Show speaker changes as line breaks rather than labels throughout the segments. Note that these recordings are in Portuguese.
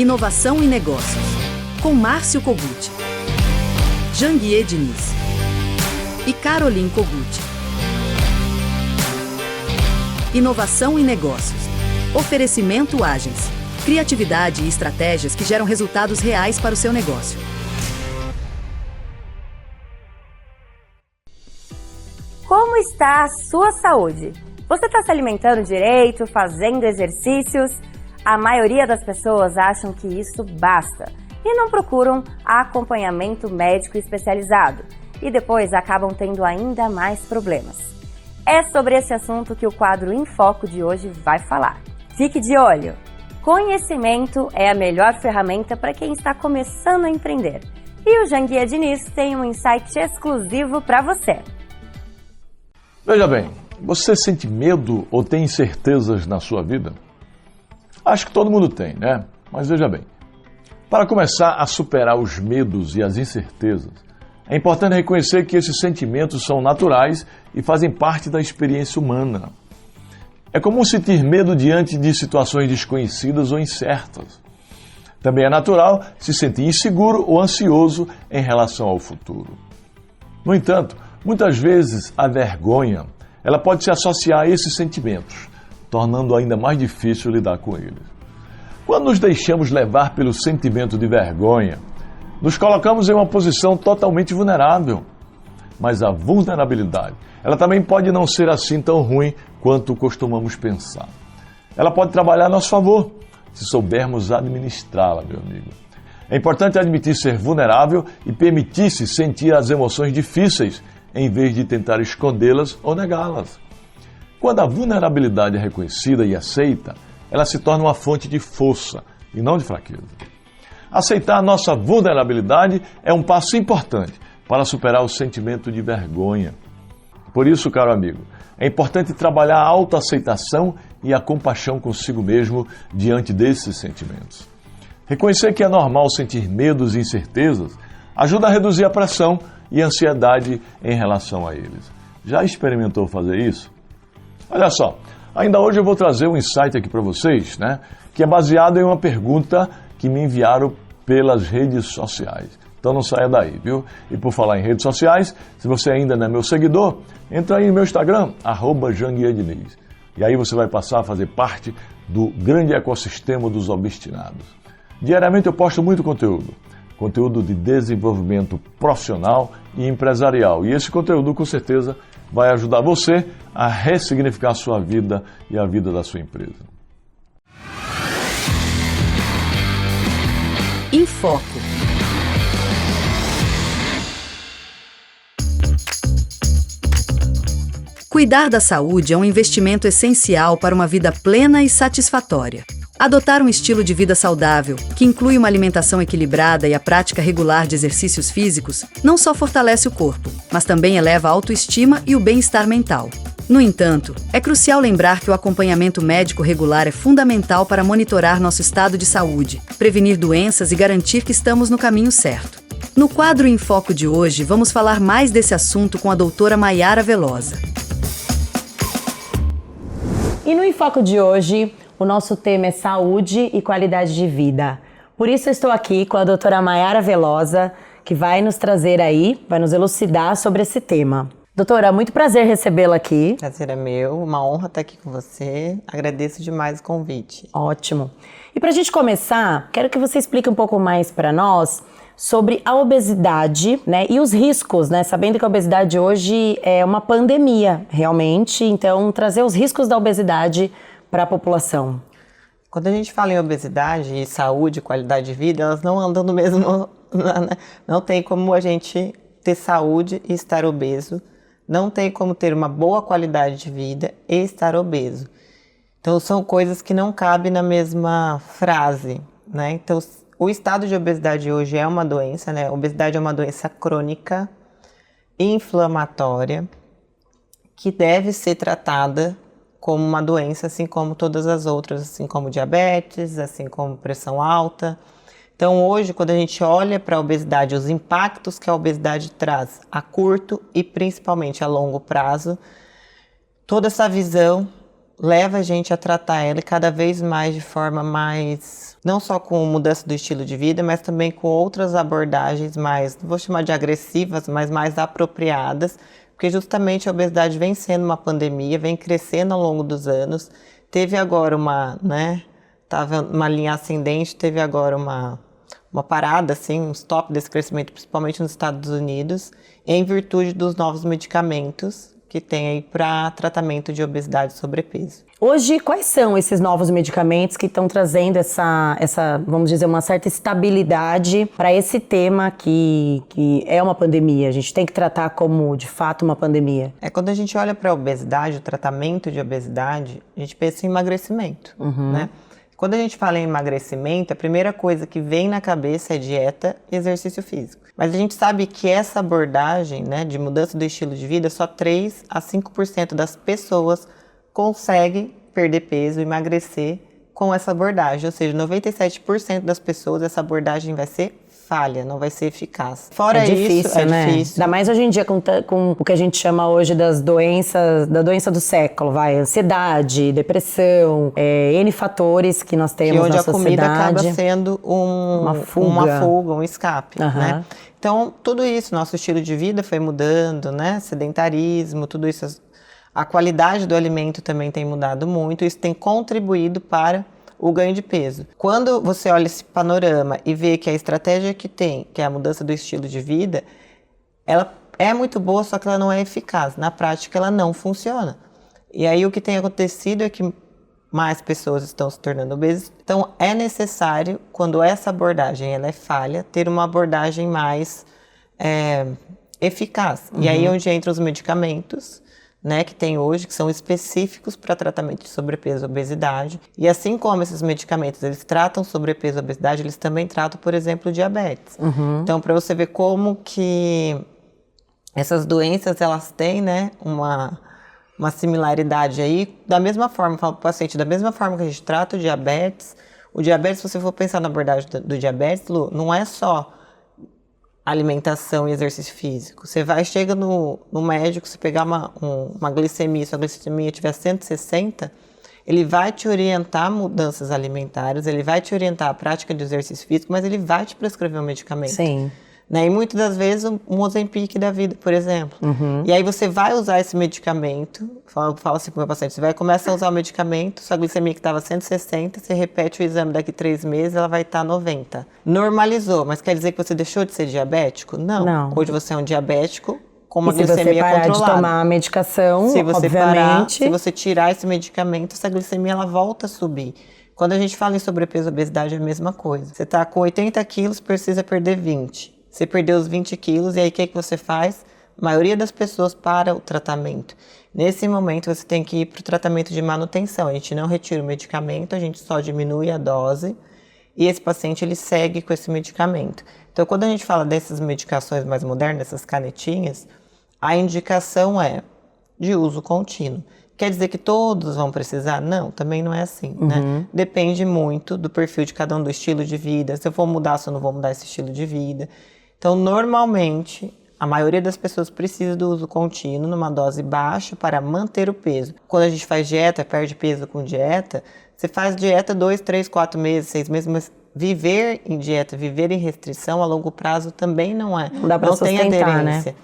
Inovação e Negócios, com Márcio Kogut, Janguier Diniz e Caroline Kogut. Inovação e Negócios. Oferecimento Agence. Criatividade e estratégias que geram resultados reais para o seu negócio.
Como está a sua saúde? Você está se alimentando direito, fazendo exercícios? A maioria das pessoas acham que isso basta e não procuram acompanhamento médico especializado e depois acabam tendo ainda mais problemas. É sobre esse assunto que o quadro Em Foco de hoje vai falar. Fique de olho! Conhecimento é a melhor ferramenta para quem está começando a empreender. E o Janguier Diniz tem um insight exclusivo para você.
Veja bem, você sente medo ou tem incertezas na sua vida? Acho que todo mundo tem, né? Mas veja bem, para começar a superar os medos e as incertezas, é importante reconhecer que esses sentimentos são naturais e fazem parte da experiência humana. É comum sentir medo diante de situações desconhecidas ou incertas. Também é natural se sentir inseguro ou ansioso em relação ao futuro. No entanto, muitas vezes a vergonha ela pode se associar a esses sentimentos, tornando ainda mais difícil lidar com eles. Quando nos deixamos levar pelo sentimento de vergonha, nos colocamos em uma posição totalmente vulnerável. Mas a vulnerabilidade, ela também pode não ser assim tão ruim quanto costumamos pensar. Ela pode trabalhar a nosso favor, se soubermos administrá-la, meu amigo. É importante admitir ser vulnerável e permitir-se sentir as emoções difíceis, em vez de tentar escondê-las ou negá-las. Quando a vulnerabilidade é reconhecida e aceita, ela se torna uma fonte de força e não de fraqueza. Aceitar a nossa vulnerabilidade é um passo importante para superar o sentimento de vergonha. Por isso, caro amigo, é importante trabalhar a autoaceitação e a compaixão consigo mesmo diante desses sentimentos. Reconhecer que é normal sentir medos e incertezas ajuda a reduzir a pressão e a ansiedade em relação a eles. Já experimentou fazer isso? Olha só, ainda hoje eu vou trazer um insight aqui para vocês, que é baseado em uma pergunta que me enviaram pelas redes sociais. Então não saia daí, viu? E por falar em redes sociais, se você ainda não é meu seguidor, entra aí no meu Instagram, @JanguierDiniz. E aí você vai passar a fazer parte do grande ecossistema dos obstinados. Diariamente eu posto muito conteúdo de desenvolvimento profissional e empresarial. E esse conteúdo, com certeza, vai ajudar você a ressignificar a sua vida e a vida da sua empresa.
Em Foco. Cuidar da saúde é um investimento essencial para uma vida plena e satisfatória. Adotar um estilo de vida saudável, que inclui uma alimentação equilibrada e a prática regular de exercícios físicos, não só fortalece o corpo, mas também eleva a autoestima e o bem-estar mental. No entanto, é crucial lembrar que o acompanhamento médico regular é fundamental para monitorar nosso estado de saúde, prevenir doenças e garantir que estamos no caminho certo. No quadro Em Foco de hoje, vamos falar mais desse assunto com a doutora Maiara Velosa.
E no Em Foco de hoje, o nosso tema é saúde e qualidade de vida. Por isso eu estou aqui com a doutora Maiara Velosa, que vai nos trazer aí, vai nos elucidar sobre esse tema. Doutora, muito prazer recebê-la aqui.
Prazer é meu, uma honra estar aqui com você. Agradeço demais o convite.
Ótimo. E para a gente começar, quero que você explique um pouco mais para nós sobre a obesidade, e os riscos, sabendo que a obesidade hoje é uma pandemia, realmente. Então, trazer os riscos da obesidade para a população.
Quando a gente fala em obesidade e saúde, qualidade de vida, elas não andam no mesmo... Não tem como a gente ter saúde e estar obeso. Não tem como ter uma boa qualidade de vida e estar obeso. Então, são coisas que não cabem na mesma frase, Então, o estado de obesidade hoje é uma doença, A obesidade é uma doença crônica, inflamatória, que deve ser tratada como uma doença, assim como todas as outras, assim como diabetes, assim como pressão alta. Então, hoje, quando a gente olha para a obesidade, os impactos que a obesidade traz a curto e principalmente a longo prazo, toda essa visão leva a gente a tratar ela cada vez mais de forma mais, não só com mudança do estilo de vida, mas também com outras abordagens mais, não vou chamar de agressivas, mas mais apropriadas, porque justamente a obesidade vem sendo uma pandemia, vem crescendo ao longo dos anos, teve agora tava uma linha ascendente, teve agora uma parada, assim, um stop desse crescimento, principalmente nos Estados Unidos, em virtude dos novos medicamentos que tem aí para tratamento de obesidade e sobrepeso.
Hoje, quais são esses novos medicamentos que estão trazendo essa, vamos dizer, uma certa estabilidade para esse tema que é uma pandemia? A gente tem que tratar como, de fato, uma pandemia.
Quando a gente olha para a obesidade, o tratamento de obesidade, a gente pensa em emagrecimento, né? Quando a gente fala em emagrecimento, a primeira coisa que vem na cabeça é dieta e exercício físico. Mas a gente sabe que essa abordagem, né, de mudança do estilo de vida, só 3 a 5% das pessoas conseguem perder peso, emagrecer com essa abordagem. Ou seja, 97% das pessoas essa abordagem vai ser falha, não vai ser eficaz. Fora
difícil,
isso,
né?
difícil.
Ainda mais hoje em dia com o que a gente chama hoje das doenças, da doença do século, ansiedade, depressão, N fatores que nós temos
onde
na
a
sociedade.
comida acaba sendo uma fuga, um escape, né? Então, tudo isso, nosso estilo de vida foi mudando, né? Sedentarismo, tudo isso, a qualidade do alimento também tem mudado muito, isso tem contribuído para o ganho de peso. Quando você olha esse panorama e vê que a estratégia que tem, que é a mudança do estilo de vida, ela é muito boa, só que ela não é eficaz. Na prática, ela não funciona. E aí o que tem acontecido é que mais pessoas estão se tornando obesas. Então é necessário, quando essa abordagem ela é falha, ter uma abordagem mais eficaz. E aí é onde entram os medicamentos, né, que tem hoje, que são específicos para tratamento de sobrepeso e obesidade. E assim como esses medicamentos, eles tratam sobrepeso e obesidade, eles também tratam, por exemplo, diabetes. Então, para você ver como que essas doenças, elas têm, né, uma similaridade aí, da mesma forma, eu falo para o paciente, da mesma forma que a gente trata o diabetes, se você for pensar na abordagem do diabetes, Lu, não é só alimentação e exercício físico. Você chega no médico, se pegar uma glicemia, se a glicemia tiver 160, ele vai te orientar mudanças alimentares, ele vai te orientar a prática de exercício físico, mas ele vai te prescrever um medicamento.
Sim.
Né? E muitas das vezes um Ozempic da vida, por exemplo. E aí você vai usar esse medicamento, falo assim para o meu paciente, você começa a usar o medicamento, sua glicemia que estava 160, você repete o exame daqui 3 meses, ela vai estar 90. Normalizou, mas quer dizer que você deixou de ser diabético? Não. Hoje você é um diabético com uma glicemia controlada. Se você parar de tomar
a medicação,
se você
obviamente...
se você tirar esse medicamento, essa glicemia ela volta a subir. Quando a gente fala em sobrepeso e obesidade é a mesma coisa. Você está com 80 quilos, precisa perder 20. Você perdeu os 20 quilos e aí o que você faz? A maioria das pessoas para o tratamento. Nesse momento você tem que ir para o tratamento de manutenção. A gente não retira o medicamento, a gente só diminui a dose e esse paciente ele segue com esse medicamento. Então quando a gente fala dessas medicações mais modernas, essas canetinhas, a indicação é de uso contínuo. Quer dizer que todos vão precisar? Não, também não é assim, né? Depende muito do perfil de cada um, do estilo de vida, se eu vou mudar, se eu não vou mudar esse estilo de vida. Então, normalmente, a maioria das pessoas precisa do uso contínuo numa dose baixa para manter o peso. Quando a gente faz dieta, perde peso com dieta, você faz dieta 2, 3, 4 meses, 6 meses, mas viver em dieta, viver em restrição a longo prazo também não tem aderência. Né?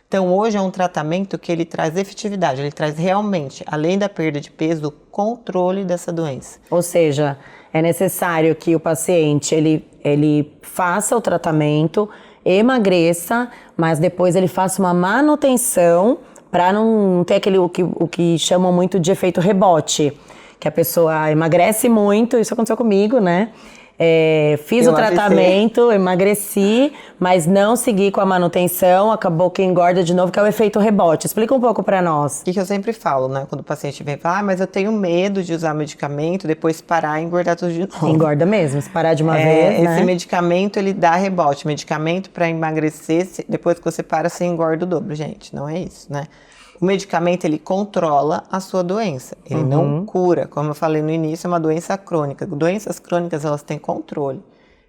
Então, hoje é um tratamento que ele traz efetividade, ele traz realmente, além da perda de peso, o controle dessa doença.
Ou seja, é necessário que o paciente ele faça o tratamento, emagreça, mas depois ele faça uma manutenção para não ter o que chamam muito de efeito rebote, que a pessoa emagrece muito, isso aconteceu comigo, né? Fiz o tratamento, emagreci, mas não segui com a manutenção, acabou que engorda de novo, que é o efeito rebote. Explica um pouco pra nós.
O que eu sempre falo, né? Quando o paciente vem falar, mas eu tenho medo de usar medicamento, depois parar e engordar tudo de novo.
Engorda mesmo, se parar de uma vez, né?
Esse medicamento, ele dá rebote. Medicamento pra emagrecer, depois que você para, você engorda o dobro, gente. Não é isso, né? O medicamento, ele controla a sua doença, ele não cura. Como eu falei no início, é uma doença crônica. Doenças crônicas, elas têm controle,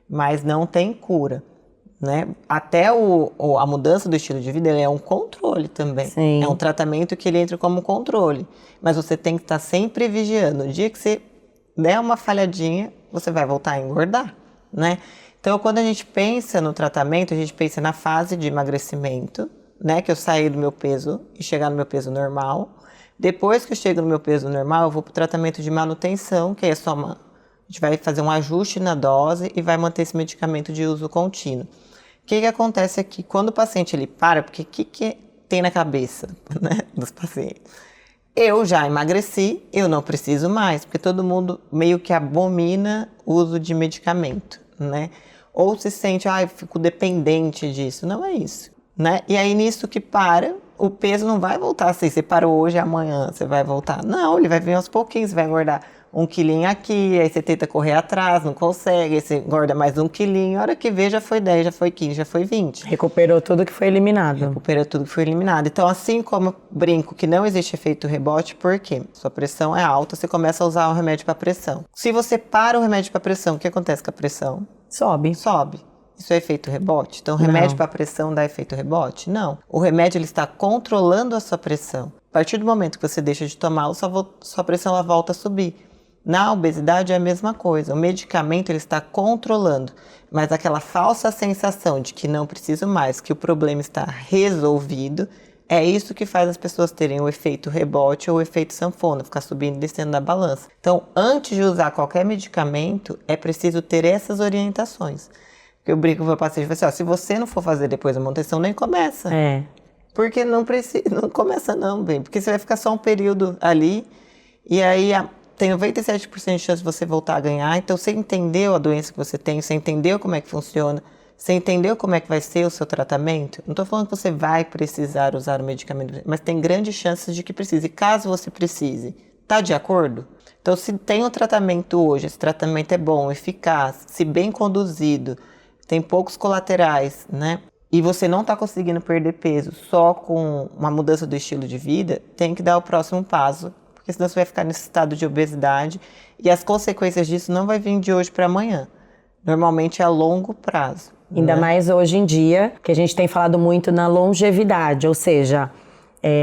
mas não têm cura. né? Até a mudança do estilo de vida, ele é um controle também.
Sim.
É um tratamento que ele entra como controle. Mas você tem que estar sempre vigiando. O dia que você der uma falhadinha, você vai voltar a engordar, né? Então, quando a gente pensa no tratamento, a gente pensa na fase de emagrecimento, né? Que eu saí do meu peso e chegar no meu peso normal. Depois que eu chego no meu peso normal, eu vou para o tratamento de manutenção, que é só a gente vai fazer um ajuste na dose e vai manter esse medicamento de uso contínuo. O que acontece aqui? Quando o paciente ele para, porque o que tem na cabeça, né, dos pacientes? Eu já emagreci, eu não preciso mais, porque todo mundo meio que abomina o uso de medicamento, né? Ou se sente, eu fico dependente disso. Não é isso, né? E aí nisso que para, o peso não vai voltar assim, você parou hoje e amanhã você vai voltar. Não, ele vai vir aos pouquinhos, você vai engordar 1 quilinho aqui, aí você tenta correr atrás, não consegue, aí você engorda mais 1 quilinho, a hora que vê já foi 10, já foi 15, já foi 20.
Recuperou tudo que foi eliminado.
Recuperou tudo que foi eliminado. Então, assim como eu brinco que não existe efeito rebote, por quê? Sua pressão é alta, você começa a usar o remédio para pressão. Se você para o remédio para pressão, o que acontece com a pressão?
Sobe.
Sobe. Isso é efeito rebote? Então, o remédio para pressão dá efeito rebote? Não. O remédio ele está controlando a sua pressão. A partir do momento que você deixa de tomar, sua pressão ela volta a subir. Na obesidade é a mesma coisa. O medicamento ele está controlando, mas aquela falsa sensação de que não preciso mais, que o problema está resolvido, é isso que faz as pessoas terem o efeito rebote ou o efeito sanfona, ficar subindo e descendo da balança. Então, antes de usar qualquer medicamento, é preciso ter essas orientações. Eu brinco com o meu paciente, assim, se você não for fazer depois a manutenção, nem começa. Porque não precisa, não começa não, bem, porque você vai ficar só um período ali, e aí tem 97% de chance de você voltar a ganhar. Então, você entendeu a doença que você tem, você entendeu como é que funciona, você entendeu como é que vai ser o seu tratamento. Não estou falando que você vai precisar usar o medicamento, mas tem grandes chances de que precise. E caso você precise, está de acordo? Então, se tem um tratamento hoje, esse tratamento é bom, eficaz, se bem conduzido, tem poucos colaterais, né? E você não está conseguindo perder peso só com uma mudança do estilo de vida, tem que dar o próximo passo, porque senão você vai ficar nesse estado de obesidade e as consequências disso não vai vir de hoje para amanhã. Normalmente é a longo prazo.
Ainda mais hoje em dia, que a gente tem falado muito na longevidade, ou seja,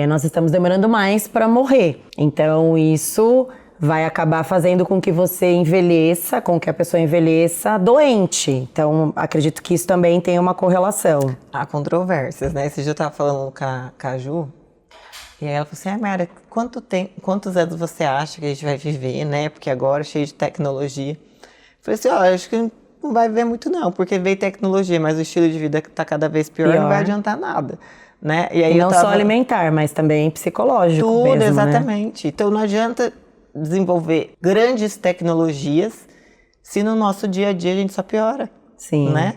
nós estamos demorando mais para morrer. Então isso vai acabar fazendo com que você envelheça, com que a pessoa envelheça doente. Então acredito que isso também tem uma correlação.
Há controvérsias, né? Esse dia eu estava falando com a Ju, e aí ela falou assim, Mayara, quantos anos você acha que a gente vai viver, né? Porque agora é cheio de tecnologia. Eu falei assim, acho que não vai viver muito não, porque veio tecnologia, mas o estilo de vida está cada vez pior, não vai adiantar nada, né?
E aí não só alimentar, mas também psicológico
tudo,
mesmo,
exatamente. Né? Então não adianta desenvolver grandes tecnologias se no nosso dia a dia a gente só piora.
Sim.
Né?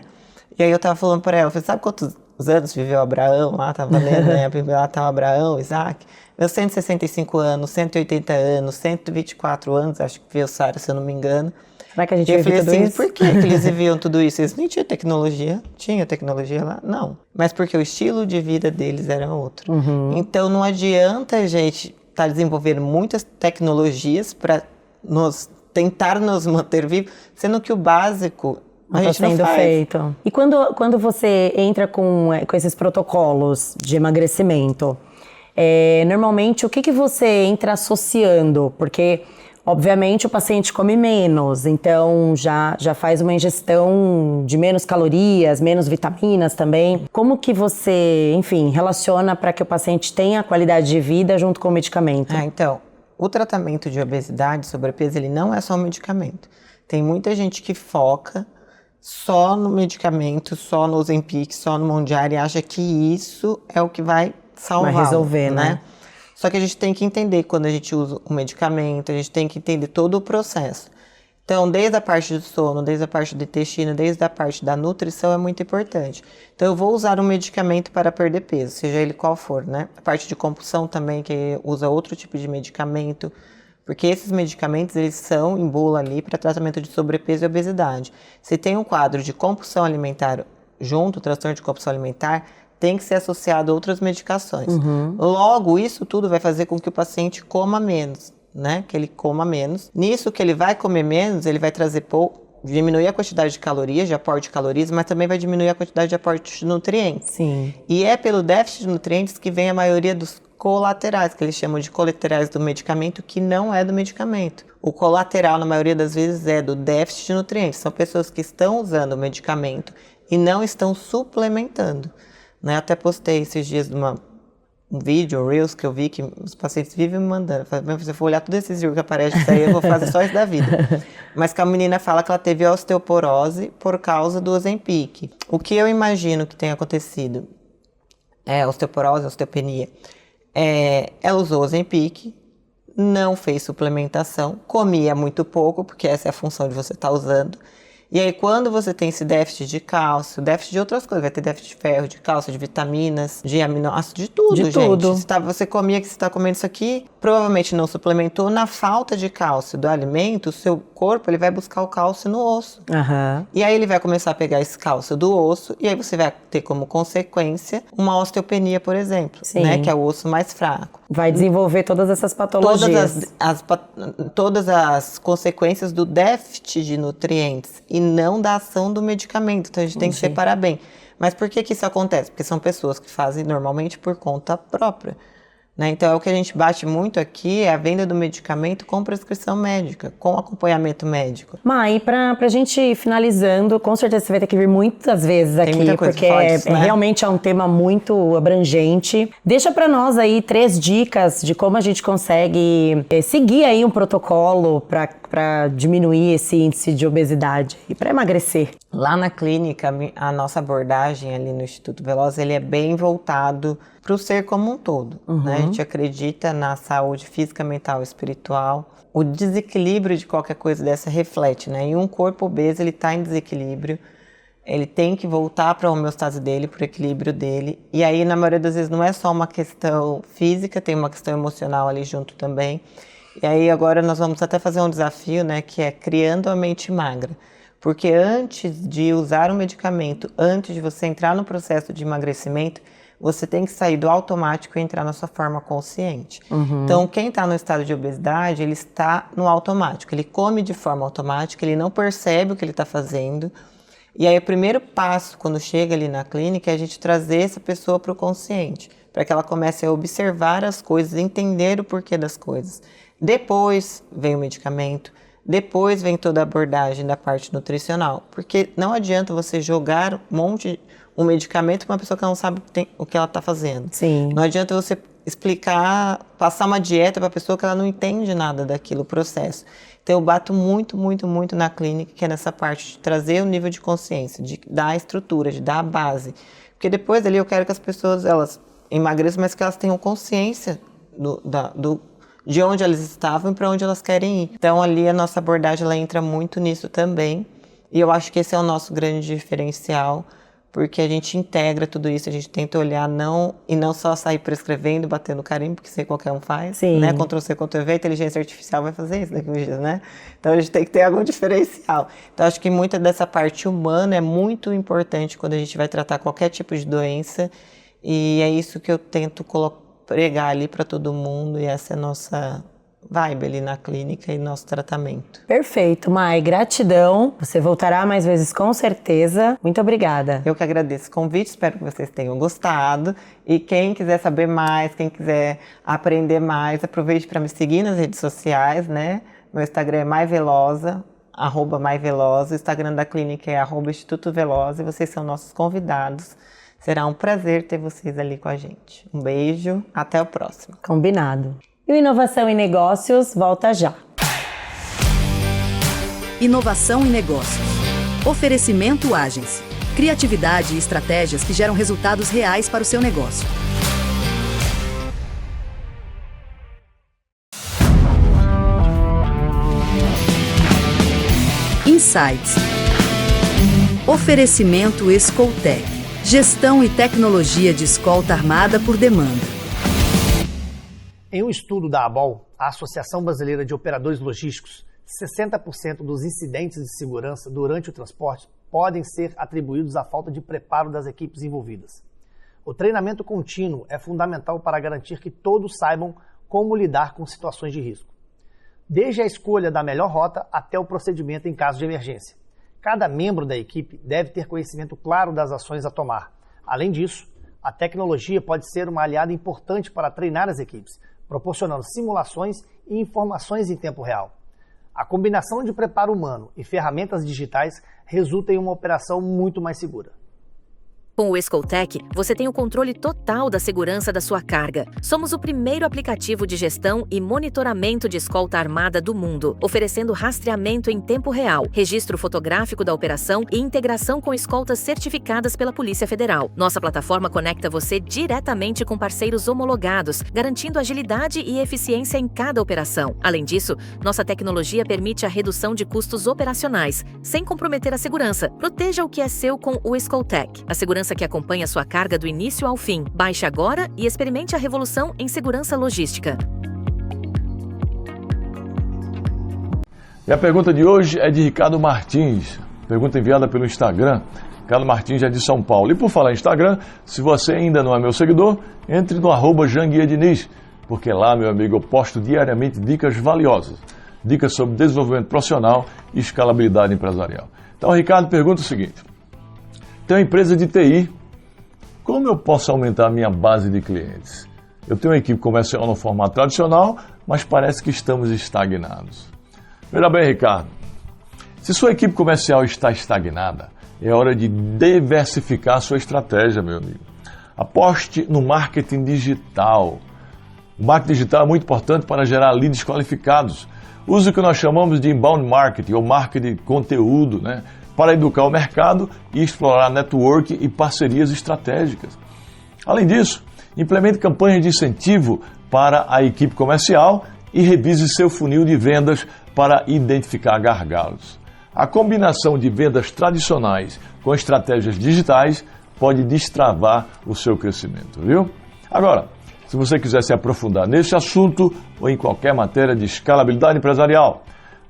E aí eu tava falando para ela, sabe quantos anos viveu Abraão lá, tava lendo, né? Lá tava Abraão, Isaac, meus 165 anos, 180 anos, 124 anos, acho que veio Sara, se eu não me engano.
Será que a gente
viu
tudo
assim,
isso?
Por que eles viviam tudo isso? Eles nem tinham tecnologia. Tinha tecnologia lá? Não. Mas porque o estilo de vida deles era outro. Então não adianta a gente estar desenvolvendo muitas tecnologias para tentar nos manter vivos, sendo que o básico a gente não faz.
Feito. E quando você entra com esses protocolos de emagrecimento, normalmente o que você entra associando? Porque obviamente o paciente come menos, então já faz uma ingestão de menos calorias, menos vitaminas também. Como que você, enfim, relaciona para que o paciente tenha qualidade de vida junto com o medicamento?
Então, o tratamento de obesidade, sobrepeso, ele não é só um medicamento. Tem muita gente que foca só no medicamento, só no Ozempic, só no Mondiar e acha que isso é o que vai salvar.
Vai resolver, né?
Só que a gente tem que entender quando a gente usa o medicamento, a gente tem que entender todo o processo. Então, desde a parte do sono, desde a parte do intestino, desde a parte da nutrição é muito importante. Então, eu vou usar um medicamento para perder peso, seja ele qual for, né? A parte de compulsão também, que usa outro tipo de medicamento, porque esses medicamentos, eles são em bula ali para tratamento de sobrepeso e obesidade. Se tem um quadro de compulsão alimentar junto, transtorno de compulsão alimentar, tem que ser associado a outras medicações. Logo, isso tudo vai fazer com que o paciente coma menos, né? Que ele coma menos. Nisso que ele vai comer menos, ele vai trazer diminuir a quantidade de calorias, de aporte de calorias, mas também vai diminuir a quantidade de aporte de nutrientes.
Sim.
E é pelo déficit de nutrientes que vem a maioria dos colaterais, que eles chamam de colaterais do medicamento, que não é do medicamento. O colateral, na maioria das vezes, é do déficit de nutrientes. São pessoas que estão usando o medicamento e não estão suplementando. Né? Até postei esses dias um vídeo, um Reels, que eu vi que os pacientes vivem me mandando. Se você for olhar todos esses vídeos que aparecem isso aí, eu vou fazer só isso da vida. Mas que a menina fala que ela teve osteoporose por causa do Ozempic. O que eu imagino que tenha acontecido é osteoporose, osteopenia. Ela usou Ozempic, não fez suplementação, comia muito pouco, porque essa é a função de você estar usando. E aí, quando você tem esse déficit de cálcio, déficit de outras coisas, vai ter déficit de ferro, de cálcio, de vitaminas, de aminoácidos, de tudo,
de
gente.
tudo.
Você comia que você está comendo isso aqui, provavelmente não suplementou. Na falta de cálcio do alimento, o seu corpo ele vai buscar o cálcio no osso.
Aham.
E aí ele vai começar a pegar esse cálcio do osso, e aí você vai ter como consequência uma osteopenia, por exemplo,
Sim.
né, que é o osso mais fraco.
Vai desenvolver todas essas patologias.
Todas as consequências do déficit de nutrientes e não da ação do medicamento. Então a gente tem que separar bem. Mas por que isso acontece? Porque são pessoas que fazem normalmente por conta própria. Né? Então, é o que a gente bate muito aqui, é a venda do medicamento com prescrição médica, com acompanhamento médico.
Mai, pra gente finalizando, com certeza você vai ter que vir muitas vezes aqui, porque realmente é um tema muito abrangente. Deixa pra nós aí 3 dicas de como a gente consegue seguir aí um protocolo pra diminuir esse índice de obesidade e pra emagrecer.
Lá na clínica, a nossa abordagem ali no Instituto Veloz, ele é bem voltado para o ser como um todo. Né? A gente acredita na saúde física, mental e espiritual. O desequilíbrio de qualquer coisa dessa reflete, né? E um corpo obeso, ele está em desequilíbrio, ele tem que voltar para a homeostase dele, para o equilíbrio dele. E aí, na maioria das vezes, não é só uma questão física, tem uma questão emocional ali junto também. E aí, agora nós vamos até fazer um desafio, né? Que é criando a mente magra. Porque antes de usar o medicamento, antes de você entrar no processo de emagrecimento, você tem que sair do automático e entrar na sua forma consciente. Então, quem está no estado de obesidade, ele está no automático. Ele come de forma automática, ele não percebe o que ele está fazendo. E aí, o primeiro passo, quando chega ali na clínica, é a gente trazer essa pessoa para o consciente, para que ela comece a observar as coisas, entender o porquê das coisas. Depois vem o medicamento. Depois vem toda a abordagem da parte nutricional, porque não adianta você jogar um medicamento para uma pessoa que não sabe o que ela está fazendo.
Sim.
Não adianta você explicar, passar uma dieta para a pessoa que ela não entende nada daquilo, o processo. Então eu bato muito, muito, muito na clínica, que é nessa parte de trazer o nível de consciência, de dar a estrutura, de dar a base. Porque depois ali eu quero que as pessoas, elas emagreçam, mas que elas tenham consciência de onde elas estavam e para onde elas querem ir. Então ali a nossa abordagem ela entra muito nisso também. E eu acho que esse é o nosso grande diferencial, porque a gente integra tudo isso, a gente tenta olhar e não só sair prescrevendo, batendo carimbo, porque isso aí qualquer um faz.
Sim.
Né? Ctrl-C, Ctrl-V, a inteligência artificial vai fazer isso daqui uns dias, né? Então a gente tem que ter algum diferencial. Então acho que muita dessa parte humana é muito importante quando a gente vai tratar qualquer tipo de doença, e é isso que eu tento pregar ali para todo mundo, e essa é a nossa vibe ali na clínica e nosso tratamento.
Perfeito, Mai, gratidão. Você voltará mais vezes com certeza. Muito obrigada.
Eu que agradeço o convite, espero que vocês tenham gostado. E quem quiser saber mais, quem quiser aprender mais, aproveite para me seguir nas redes sociais, né? Meu Instagram é maivelosa, @maivelosa. O Instagram da clínica é @Instituto Veloz, e vocês são nossos convidados. Será um prazer ter vocês ali com a gente. Um beijo, até o próximo.
Combinado. E o Inovação em Negócios volta já.
Inovação em negócios. Oferecimento Agency. Criatividade e estratégias que geram resultados reais para o seu negócio. Insights. Oferecimento Escoltec. Gestão e tecnologia de escolta armada por demanda.
Em um estudo da ABOL, a Associação Brasileira de Operadores Logísticos, 60% dos incidentes de segurança durante o transporte podem ser atribuídos à falta de preparo das equipes envolvidas. O treinamento contínuo é fundamental para garantir que todos saibam como lidar com situações de risco, desde a escolha da melhor rota até o procedimento em caso de emergência. Cada membro da equipe deve ter conhecimento claro das ações a tomar. Além disso, a tecnologia pode ser uma aliada importante para treinar as equipes, proporcionando simulações e informações em tempo real. A combinação de preparo humano e ferramentas digitais resulta em uma operação muito mais segura.
Com o Escoltec, você tem o controle total da segurança da sua carga. Somos o primeiro aplicativo de gestão e monitoramento de escolta armada do mundo, oferecendo rastreamento em tempo real, registro fotográfico da operação e integração com escoltas certificadas pela Polícia Federal. Nossa plataforma conecta você diretamente com parceiros homologados, garantindo agilidade e eficiência em cada operação. Além disso, nossa tecnologia permite a redução de custos operacionais, sem comprometer a segurança. Proteja o que é seu com o Escoltec. A segurança que acompanha sua carga do início ao fim. Baixe agora e experimente a revolução em segurança logística.
E a pergunta de hoje é de Ricardo Martins. Pergunta enviada pelo Instagram. Ricardo Martins é de São Paulo. E por falar em Instagram, se você ainda não é meu seguidor, entre no @JanguiaDiniz, porque lá, meu amigo, eu posto diariamente dicas valiosas. Dicas sobre desenvolvimento profissional e escalabilidade empresarial. Então, Ricardo pergunta o seguinte: tenho uma empresa de TI, como eu posso aumentar a minha base de clientes? Eu tenho uma equipe comercial no formato tradicional, mas parece que estamos estagnados. Veja bem, Ricardo, se sua equipe comercial está estagnada, é hora de diversificar a sua estratégia, meu amigo. Aposte no marketing digital. O marketing digital é muito importante para gerar leads qualificados. Use o que nós chamamos de inbound marketing, ou marketing de conteúdo, né? Para educar o mercado e explorar network e parcerias estratégicas. Além disso, implemente campanhas de incentivo para a equipe comercial e revise seu funil de vendas para identificar gargalos. A combinação de vendas tradicionais com estratégias digitais pode destravar o seu crescimento, viu? Agora, se você quiser se aprofundar nesse assunto ou em qualquer matéria de escalabilidade empresarial,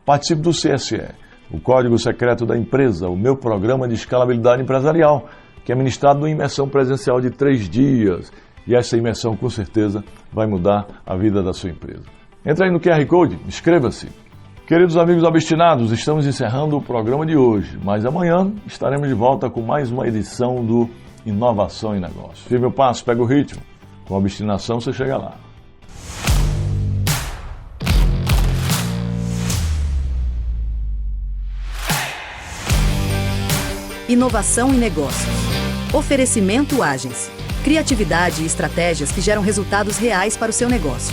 participe do CSE. O Código Secreto da Empresa, o meu programa de escalabilidade empresarial, que é ministrado numa imersão presencial de 3 dias. E essa imersão, com certeza, vai mudar a vida da sua empresa. Entra aí no QR Code, inscreva-se. Queridos amigos obstinados, estamos encerrando o programa de hoje, mas amanhã estaremos de volta com mais uma edição do Inovação em Negócio. Firme o passo, pega o ritmo. Com obstinação você chega lá.
Inovação em negócios. Oferecimento Agens. Criatividade e estratégias que geram resultados reais para o seu negócio.